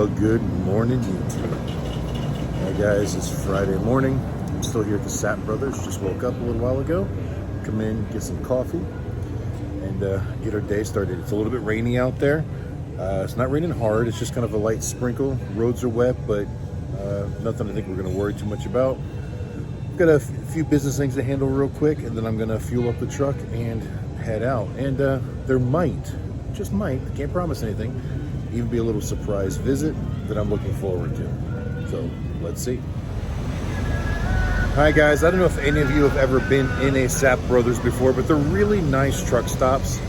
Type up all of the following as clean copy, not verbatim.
Well, good morning, YouTube. Hi guys, it's Friday morning. I'm still here at the Sap Brothers. Just woke up a little while ago. Come in, get some coffee, and get our day started. It's a little bit rainy out there. It's not raining hard. It's just kind of a light sprinkle. Roads are wet, but nothing I think we're going to worry too much about. Got a few business things to handle real quick, and then I'm going to fuel up the truck and head out. And there might, just might, can't promise anything, even be a little surprise visit that I'm looking forward to. So let's see. Hi guys, I don't know if any of you have ever been in a Sap Brothers before, but they're really nice truck stops.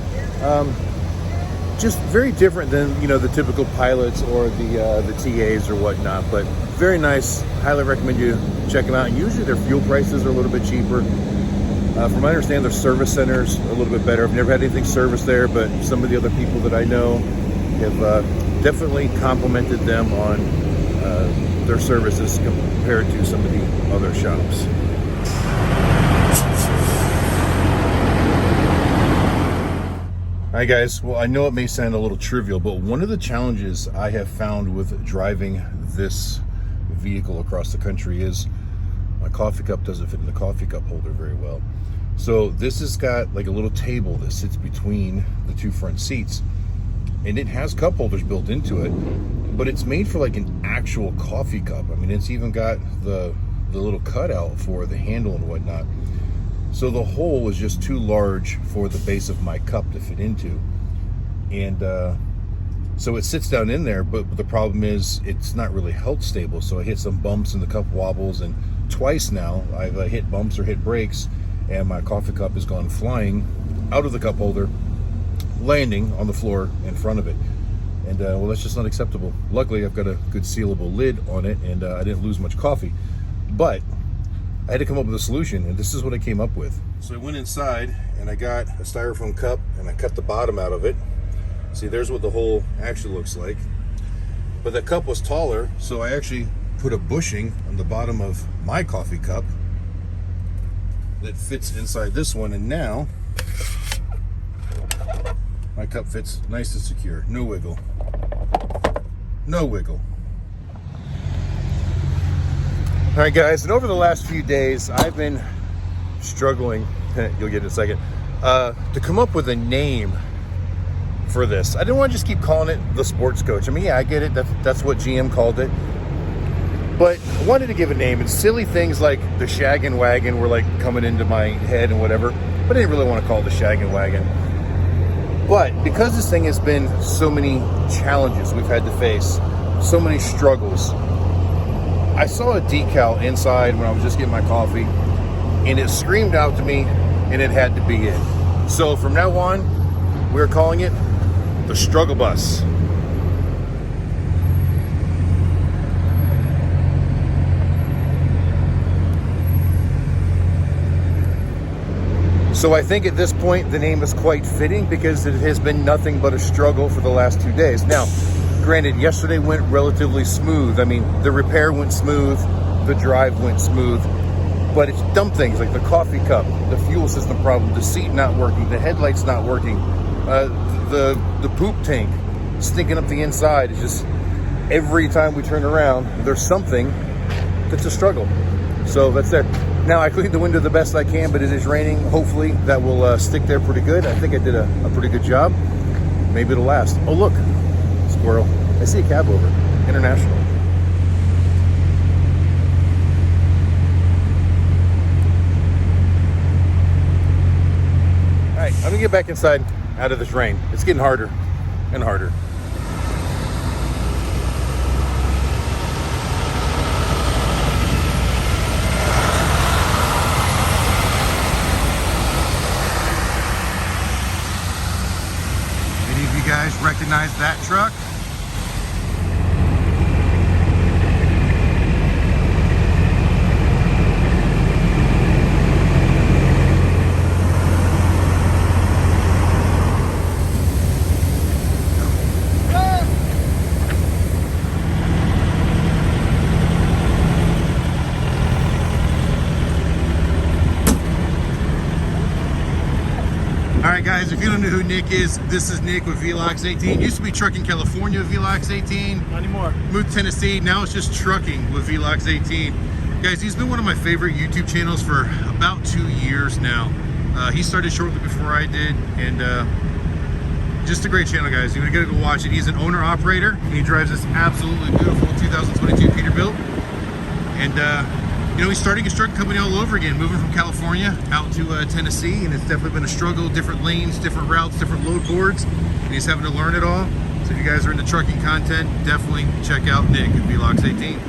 Just very different than, you know, the typical pilots or the TAs or whatnot, but very nice. Highly recommend you check them out. And usually their fuel prices are a little bit cheaper. From what I understand, their service centers are a little bit better. I've never had anything serviced there, but some of the other people that I know have definitely complimented them on their services compared to some of the other shops. Hi guys, well, I know it may sound a little trivial, but one of the challenges I have found with driving this vehicle across the country is my coffee cup doesn't fit in the coffee cup holder very well. So this has got like a little table that sits between the two front seats, and it has cup holders built into it, but it's made for like an actual coffee cup. I mean, it's even got the little cutout for the handle and whatnot. So the hole is just too large for the base of my cup to fit into. And so it sits down in there, but the problem is it's not really health stable. So I hit some bumps and the cup wobbles, and twice now I've hit bumps or hit brakes, and my coffee cup has gone flying out of the cup holder, landing on the floor in front of it. And well, that's just not acceptable. Luckily, I've got a good sealable lid on it, and I didn't lose much coffee. But I had to come up with a solution, and this is what I came up with. So I went inside and I got a styrofoam cup and I cut the bottom out of it. See, there's what the hole actually looks like. But the cup was taller, so I actually put a bushing on the bottom of my coffee cup that fits inside this one, and now my cup fits nice and secure. No wiggle. No wiggle. All right, guys, and over the last few days, I've been struggling, you'll get it in a second, to come up with a name for this. I didn't want to just keep calling it the Sports Coach. I mean, yeah, I get it. That's what GM called it. But I wanted to give a name, and silly things like the Shaggin' Wagon were like coming into my head and whatever, but I didn't really want to call it the Shaggin' Wagon. But because this thing has been so many challenges we've had to face, so many struggles, I saw a decal inside when I was just getting my coffee, and it screamed out to me, and it had to be it. So from now on, we're calling it the Struggle Bus. So I think at this point, the name is quite fitting because it has been nothing but a struggle for the last 2 days. Now, granted, yesterday went relatively smooth. I mean, the repair went smooth, the drive went smooth, but it's dumb things like the coffee cup, the fuel system problem, the seat not working, the headlights not working, the poop tank stinking up the inside. It's just every time we turn around, there's something that's a struggle. So that's there. Now, I cleaned the window the best I can, but it is raining. Hopefully that will stick there pretty good. I think I did a pretty good job. Maybe it'll last. Oh, look. Squirrel. I see a cab over. International. All right, I'm gonna get back inside out of this rain. It's getting harder and harder. Any of you guys recognize that truck? Guys, if you don't know who Nick is, this is Nick with Velox 18. Used to be trucking California with Velox 18. Not anymore. Moved to Tennessee, now it's just trucking with Velox 18. Guys, he's been one of my favorite YouTube channels for about 2 years now. He started shortly before I did, and just a great channel, guys. You're gonna go watch it. He's an owner-operator, and he drives this absolutely beautiful 2022 Peterbilt. And you know, he's starting his truck company all over again, moving from California out to Tennessee, and it's definitely been a struggle. Different lanes, different routes, different load boards, and he's having to learn it all. So if you guys are into trucking content, definitely check out Nick at Velox 18.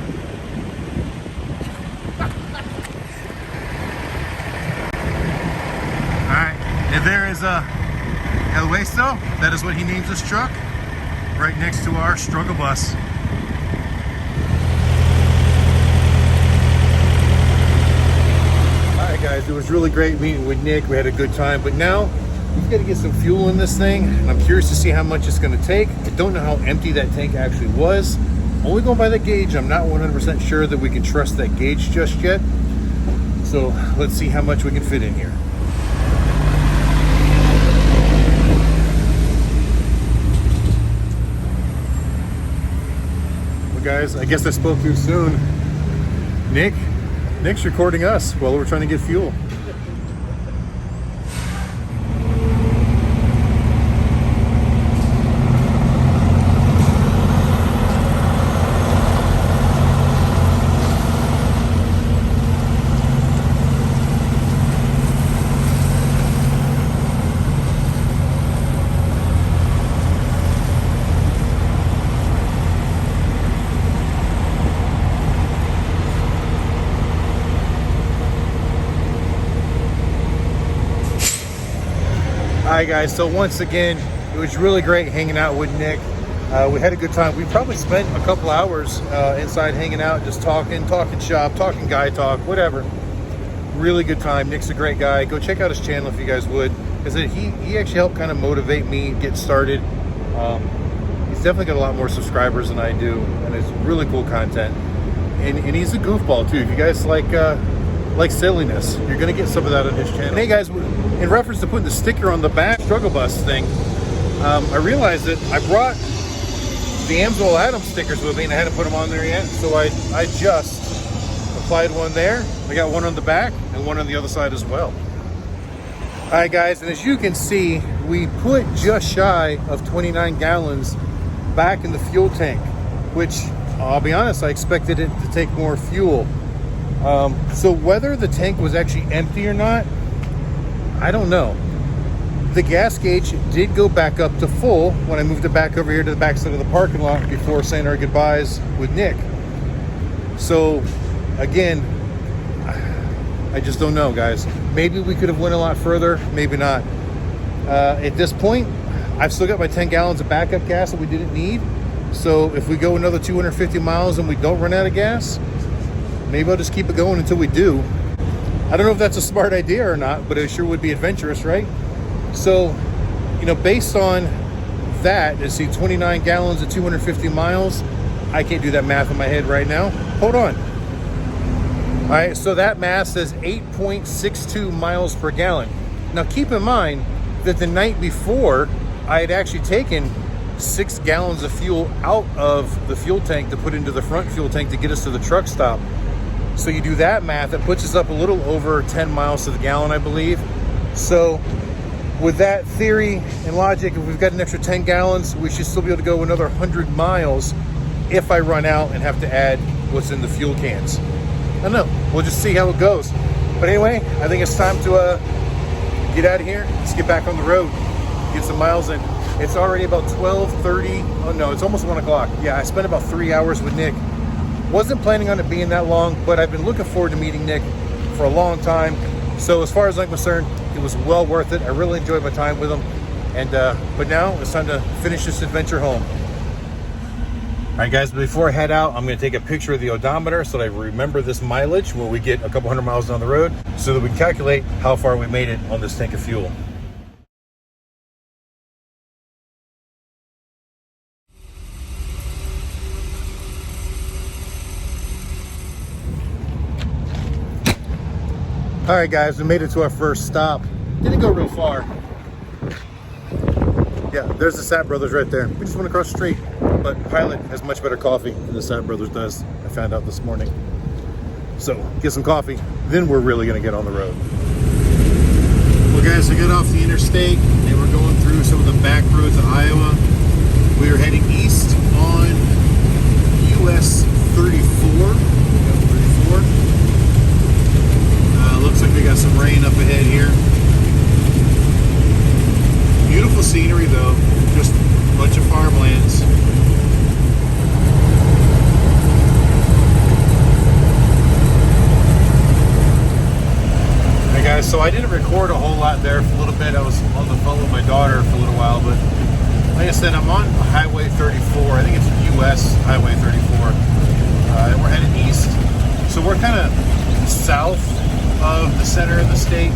All right, and there is El Hueso. That is what he names his truck, right next to our struggle bus. Guys, it was really great meeting with Nick. We had a good time, but now we've got to get some fuel in this thing, and I'm curious to see how much it's going to take. I don't know how empty that tank actually was. Only going by the gauge, I'm not 100% sure that we can trust that gauge just yet. So let's see how much we can fit in here. Well, guys, I guess I spoke too soon. Nick's recording us while we're trying to get fuel. Hi guys, so once again, it was really great hanging out with Nick. We had a good time. We probably spent a couple hours inside hanging out, just talking shop, talking guy talk, whatever. Really good time. Nick's a great guy. Go check out his channel if you guys would, because he actually helped kind of motivate me get started. He's definitely got a lot more subscribers than I do, and it's really cool content. And he's a goofball too. If you guys like silliness, you're gonna get some of that on his channel. And hey guys, in reference to putting the sticker on the back struggle bus thing, I realized that I brought the Amsoil Adam stickers with me and I hadn't put them on there yet, so I just applied one there. I got one on the back and one on the other side as well. All right guys, and as you can see, we put just shy of 29 gallons back in the fuel tank, which I'll be honest, I expected it to take more fuel. So whether the tank was actually empty or not, I don't know. The gas gauge did go back up to full when I moved it back over here to the back side of the parking lot before saying our goodbyes with Nick. So again, I just don't know, guys. Maybe we could have went a lot further, maybe not. At this point, I've still got my 10 gallons of backup gas that we didn't need. So if we go another 250 miles and we don't run out of gas, maybe I'll just keep it going until we do. I don't know if that's a smart idea or not, but it sure would be adventurous, right? So, you know, based on that, let's see, 29 gallons at 250 miles. I can't do that math in my head right now. Hold on. All right, so that math says 8.62 miles per gallon. Now keep in mind that the night before, I had actually taken 6 gallons of fuel out of the fuel tank to put into the front fuel tank to get us to the truck stop. So you do that math, it puts us up a little over 10 miles to the gallon, I believe. So with that theory and logic, if we've got an extra 10 gallons, we should still be able to go another 100 miles if I run out and have to add what's in the fuel cans. I don't know, we'll just see how it goes. But anyway, I think it's time to get out of here. Let's get back on the road, get some miles in. It's already about 12:30. Oh no, it's almost 1 o'clock. Yeah, I spent about 3 hours with Nick. Wasn't planning on it being that long, but I've been looking forward to meeting Nick for a long time. So as far as I'm concerned, it was well worth it. I really enjoyed my time with him. And but now it's time to finish this adventure home. All right guys, before I head out, I'm gonna take a picture of the odometer so that I remember this mileage when we get a couple hundred miles down the road, so that we can calculate how far we made it on this tank of fuel. All right guys, we made it to our first stop. Didn't go real far. Yeah, there's the Sapp Brothers right there. We just went across the street, but Pilot has much better coffee than the Sapp Brothers does. I found out this morning. So get some coffee, then we're really gonna get on the road. Well guys, I got off the interstate and we're going through some of the back roads of Iowa. We are heading east on US 34. Looks like we got some rain up ahead here. Beautiful scenery though, just a bunch of farmlands. Hey guys, so I didn't record a whole lot there for a little bit. I was on the phone with my daughter for a little while, but like I said, I'm on Highway 34. I think it's US Highway 34. And we're heading east. So we're kind of south of the center of the state.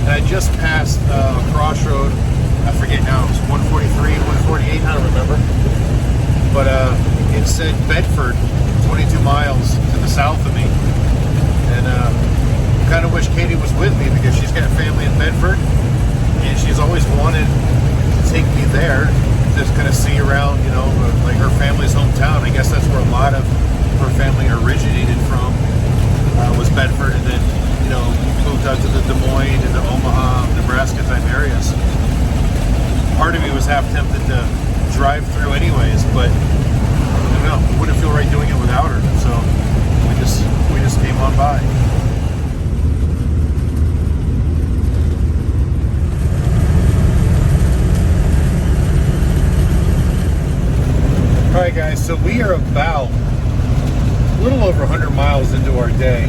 And I just passed a crossroad. I forget now, it was 143, 148, I don't remember. But it said Bedford, 22 miles to the south of me. And kind of wish Katie was with me because she's got family in Bedford. And she's always wanted to take me there, just kind of see around, you know, like her family's hometown. I guess that's where a lot of her family originated from, was Bedford, and then, you know, moved out to the Des Moines and the Omaha, Nebraska type areas. Part of me was half tempted to drive through anyways, but I don't know, it wouldn't feel right doing it without her. So we just came on by. All right, guys, so we are about a little over 100 miles into our day,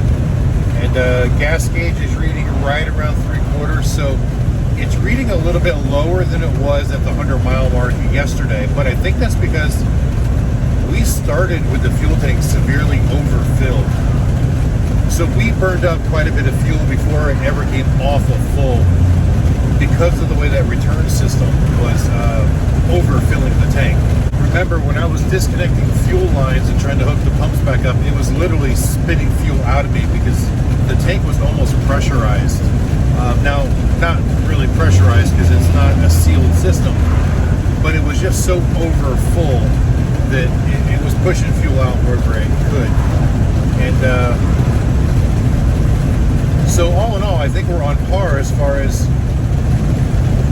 and gas gauge is reading right around 3/4, so it's reading a little bit lower than it was at the 100-mile mark yesterday, but I think that's because we started with the fuel tank severely overfilled. So we burned up quite a bit of fuel before it ever came off of full because of the way that return system was overfilling the tank. Remember, when I was disconnecting fuel lines and trying to hook the pumps back up, it was literally spitting fuel out of me because the tank was almost pressurized. Now, not really pressurized because it's not a sealed system, but it was just so over full that it was pushing fuel out wherever it could. And so all in all, I think we're on par as far as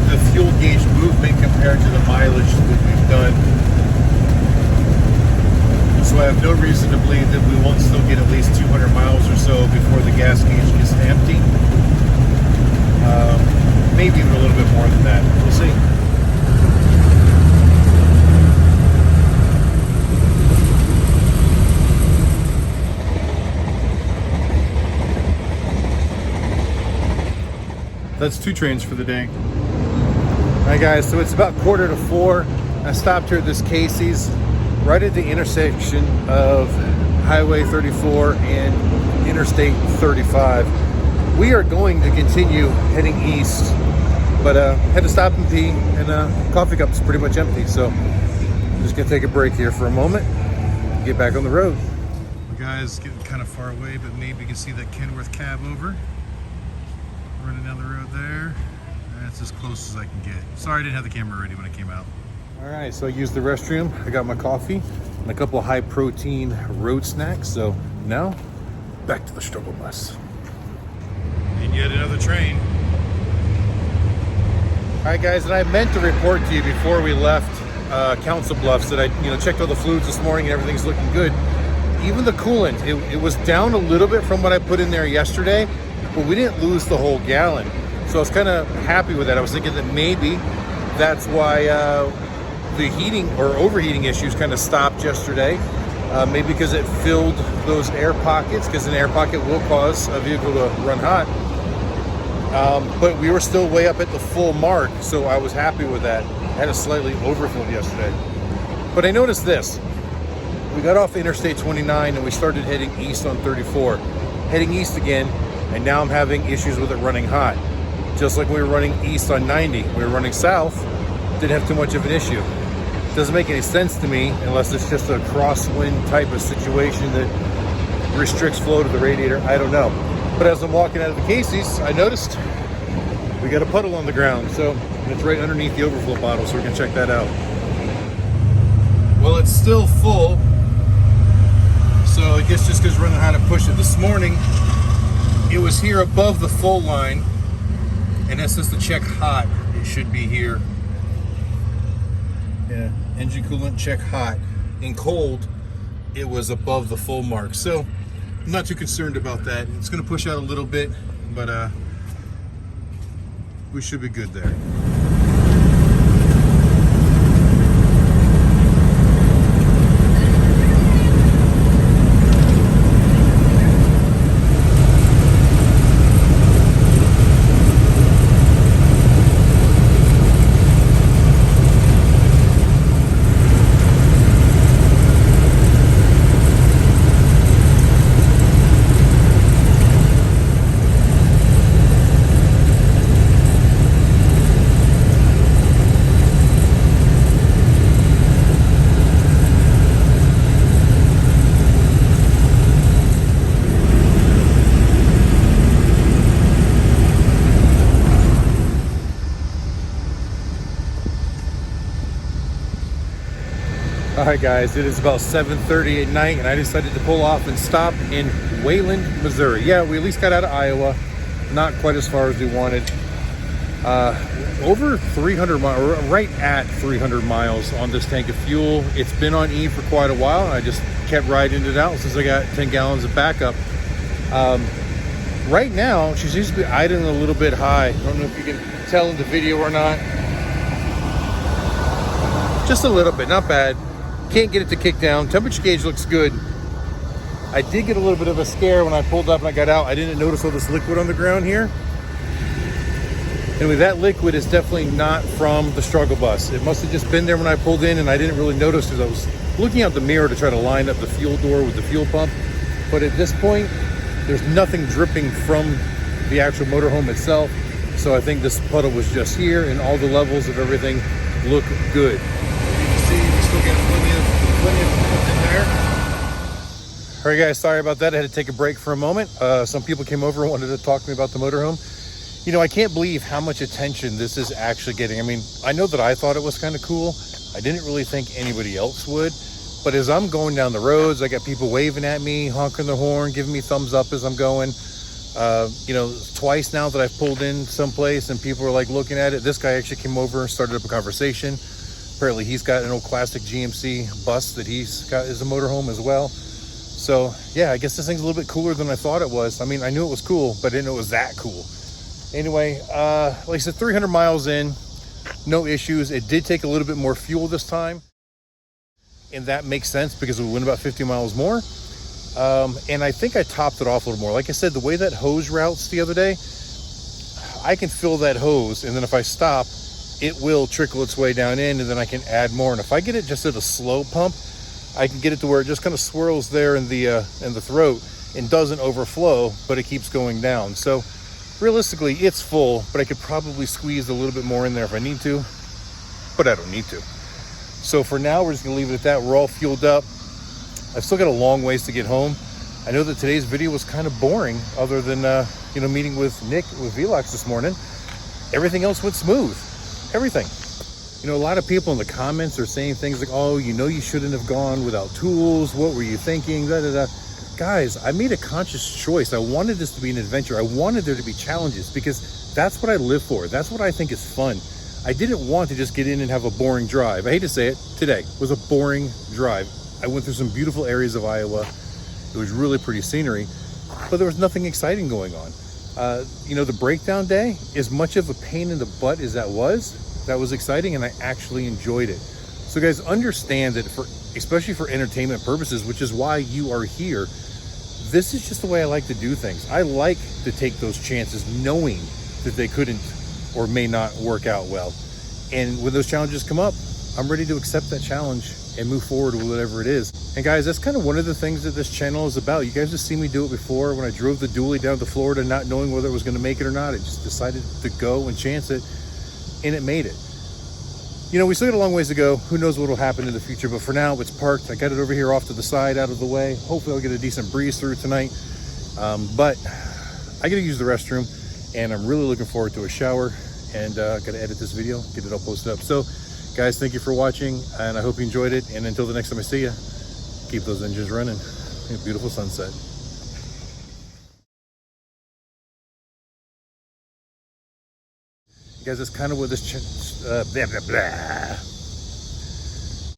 the fuel gauge movement compared to the mileage that we've done. So I have no reason to believe that we won't still get at least 200 miles or so before the gas gauge gets to empty. Maybe even a little bit more than that. We'll see. That's 2 trains for the day. All right, guys, so it's about 3:45. I stopped here at this Casey's, right at the intersection of Highway 34 and Interstate 35. We are going to continue heading east, but had to stop and pee, and coffee cup's pretty much empty, so I'm just gonna take a break here for a moment and get back on the road. Well, guys, getting kind of far away, but maybe you can see that Kenworth cab over. Running down the road there. That's as close as I can get. Sorry I didn't have the camera ready when it came out. All right, so I used the restroom. I got my coffee and a couple of high protein road snacks. So now back to the struggle bus. And yet another train. All right, guys, and I meant to report to you before we left Council Bluffs that I checked all the fluids this morning and everything's looking good. Even the coolant, it was down a little bit from what I put in there yesterday, but we didn't lose the whole gallon. So I was kind of happy with that. I was thinking that maybe that's why the heating or overheating issues kind of stopped yesterday. Maybe because it filled those air pockets, because an air pocket will cause a vehicle to run hot. But we were still way up at the full mark, so I was happy with that. I had it slightly overfilled yesterday. But I noticed this. We got off Interstate 29 and we started heading east on 34. Heading east again, and now I'm having issues with it running hot. Just like we were running east on 90. We were running south, didn't have too much of an issue. Doesn't make any sense to me unless it's just a crosswind type of situation that restricts flow to the radiator. I don't know. But as I'm walking out of the Casey's, I noticed we got a puddle on the ground. So it's right underneath the overflow bottle, so we're gonna check that out. Well, it's still full, so I guess just because we're running how to push it. This morning, it was here above the full line, and that says to check hot. It should be here. Yeah, engine coolant check hot. In cold, it was above the full mark. So I'm not too concerned about that. It's gonna push out a little bit, but we should be good there. All right, guys, it is about 7:30 at night, and I decided to pull off and stop in Wayland, Missouri. Yeah, we at least got out of Iowa, not quite as far as we wanted. Over 300 miles, or right at 300 miles on this tank of fuel. It's been on E for quite a while, and I just kept riding it out since I got 10 gallons of backup. Right now, she seems to be idling a little bit high. I don't know if you can tell in the video or not. Just a little bit, not bad. Can't get it to kick down. Temperature gauge looks good. I did get a little bit of a scare when I pulled up and I got out. I didn't notice all this liquid on the ground here. Anyway, that liquid is definitely not from the struggle bus. It must have just been there when I pulled in, and I didn't really notice because I was looking out the mirror to try to line up the fuel door with the fuel pump. But at this point, there's nothing dripping from the actual motorhome itself. So I think this puddle was just here, and all the levels of everything look good. Still getting plenty of in there. All right, guys, sorry about that. I had to take a break for a moment. Some people came over and wanted to talk to me about the motorhome. You know, I can't believe how much attention this is actually getting. I mean, I know that I thought it was kind of cool. I didn't really think anybody else would. But as I'm going down the roads, I got people waving at me, honking their horn, giving me thumbs up as I'm going. You know, twice now that I've pulled in someplace and people are like looking at it. This guy actually came over and started up a conversation. Apparently he's got an old classic GMC bus that he's got as a motorhome as well. So yeah, I guess this thing's a little bit cooler than I thought it was. I mean, I knew it was cool, but I didn't know it was that cool. Anyway, like I said, 300 miles in, no issues. It did take a little bit more fuel this time, and that makes sense because we went about 50 miles more. And I think I topped it off a little more. Like I said, the way that hose routes the other day, I can fill that hose, and then if I stop, it will trickle its way down in, and then I can add more. And if I get it just at a slow pump, I can get it to where it just kind of swirls there in the throat and doesn't overflow, but it keeps going down. So realistically, it's full, but I could probably squeeze a little bit more in there if I need to, but I don't need to. So for now, we're just gonna leave it at that. We're all fueled up. I've still got a long ways to get home. I know that today's video was kind of boring, other than you know, meeting with Nick with Velox this morning. Everything else went smooth. Everything. You know, a lot of people in the comments are saying things like, oh, you know, you shouldn't have gone without tools. What were you thinking? Da, da, da. Guys, I made a conscious choice. I wanted this to be an adventure. I wanted there to be challenges because that's what I live for. That's what I think is fun. I didn't want to just get in and have a boring drive. I hate to say it, today was a boring drive. I went through some beautiful areas of Iowa. It was really pretty scenery, but there was nothing exciting going on. You know, the breakdown day, as much of a pain in the butt as that was exciting, and I actually enjoyed it. So guys, understand that especially for entertainment purposes, which is why you are here, this is just the way I like to do things. I like to take those chances knowing that they couldn't or may not work out well. And when those challenges come up, I'm ready to accept that challenge and move forward with whatever it is. And guys, that's kind of one of the things that this channel is about. You guys have seen me do it before when I drove the dually down to Florida, not knowing whether it was going to make it or not. I just decided to go and chance it, and it made it. You know, we still got a long ways to go. Who knows what will happen in the future, but for now, it's parked. I got it over here off to the side, out of the way. Hopefully I'll get a decent breeze through tonight. But I got to use the restroom. and I'm really looking forward to a shower, and gotta edit this video, get it all posted up. So guys, thank you for watching, and I hope you enjoyed it, and until the next time I see you, keep those engines running. A beautiful sunset. Guys, that's kind of what this blah blah blah.